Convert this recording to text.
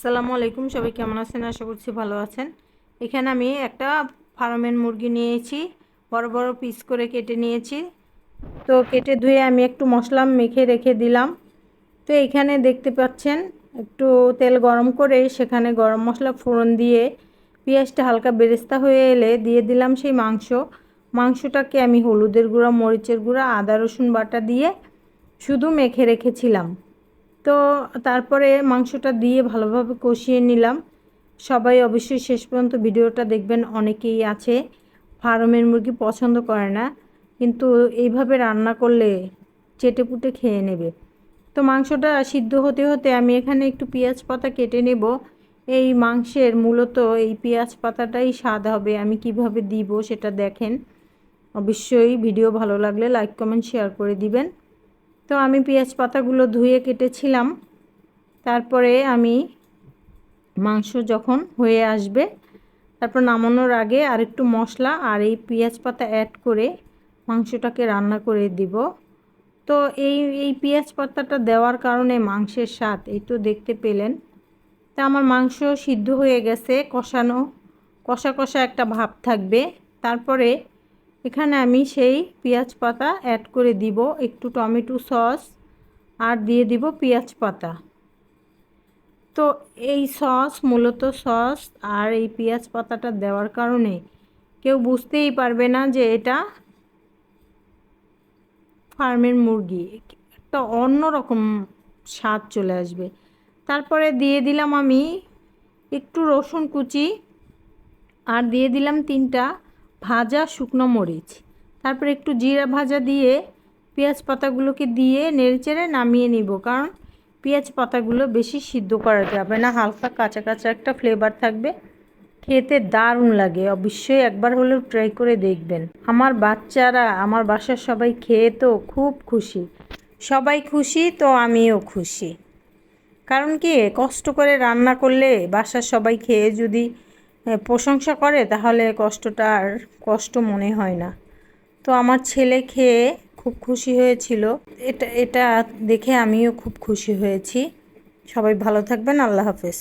আসসালামু আলাইকুম, সবাই কেমন আছেন? আশা করছি ভালো আছেন। এখানে আমি একটা ফার্মের মুরগি নিয়েছি, বড় বড় পিস করে কেটে নিয়েছি। তো কেটে ধুয়ে আমি একটু মশলা মেখে রেখে দিলাম। তো এখানে দেখতে পাচ্ছেন একটু তেল গরম করে সেখানে গরম মশলা ফোড়ন দিয়ে পেঁয়াজটা হালকা বেরেস্তা হয়ে এলে দিয়ে দিলাম সেই মাংসটাকে আমি হলুদের গুঁড়া, মরিচের গুঁড়া, আদা রসুন বাটা দিয়ে শুধু মেখে রেখেছিলাম। তো তারপরে মাংসটা দিয়ে ভালোভাবে কষিয়ে নিলাম। সবাই অবশ্যই শেষ পর্যন্ত ভিডিওটা দেখবেন। অনেকেই আছে ফার্মের মুরগি পছন্দ করে না, কিন্তু এইভাবে রান্না করলে চেটেপুটে খেয়ে নেবে। তো মাংসটা সিদ্ধ হতে হতে আমি এখানে একটু পেঁয়াজ পাতা কেটে নেব। এই মাংসের মূলত এই পেঁয়াজ পাতাটাই স্বাদ হবে। আমি কিভাবে দিব সেটা দেখেন। অবশ্যই ভিডিও ভালো লাগলে লাইক কমেন্ট শেয়ার করে দিবেন। তো আমি পেঁয়াজ পাতাগুলো ধুয়ে কেটেছিলাম। তারপরে আমি মাংস যখন হয়ে আসবে তারপর নামানোর আগে আরেকটু মশলা আর এই পেঁয়াজ পাতা অ্যাড করে মাংসটাকে রান্না করে দিব। তো এই পেঁয়াজ পাতাটা দেওয়ার কারণে মাংসের স্বাদ এই তো দেখতে পেলেন। তা আমার মাংস সিদ্ধ হয়ে গেছে, কষা কষা একটা ভাব থাকবে। তারপরে এখানে আমি সেই পেঁয়াজ পাতা অ্যাড করে দিব, একটু টমেটো সস আর দিয়ে দিব পেঁয়াজ পাতা। তো এই মূলত সস আর এই পেঁয়াজ পাতাটা দেওয়ার কারণে কেউ বুঝতেই পারবে না যে এটা ফার্মের মুরগি। একটা অন্যরকম স্বাদ চলে আসবে। তারপরে দিয়ে দিলাম আমি একটু রসুন কুচি আর দিয়ে দিলাম 3টা ভাজা শুকনো মরিচ। তারপরে একটু জিরা ভাজা দিয়ে পেঁয়াজ পাতাগুলোকে দিয়ে নেড়েচেড়ে নামিয়ে নিব, কারণ পেঁয়াজ পাতাগুলো বেশি সিদ্ধ করা যাবে না, হালকা কাঁচা কাঁচা একটা ফ্লেভার থাকবে। খেতে দারুণ লাগে, অবশ্যই একবার হলেও ট্রাই করে দেখবেন। আমার বাচ্চারা, আমার বাসার সবাই খেয়ে তো খুব খুশি। সবাই খুশি তো আমিও খুশি। কারণ কি, কষ্ট করে রান্না করলে বাসার সবাই খেয়ে যদি প্রশংসা করে তাহলে কষ্টটা আর কষ্ট মনে হয় না। তো আমার ছেলে খেয়ে খুব খুশি হয়েছিল। এটা দেখে আমিও খুব খুশি হয়েছি। সবাই ভালো থাকবেন। আল্লাহ হাফেজ।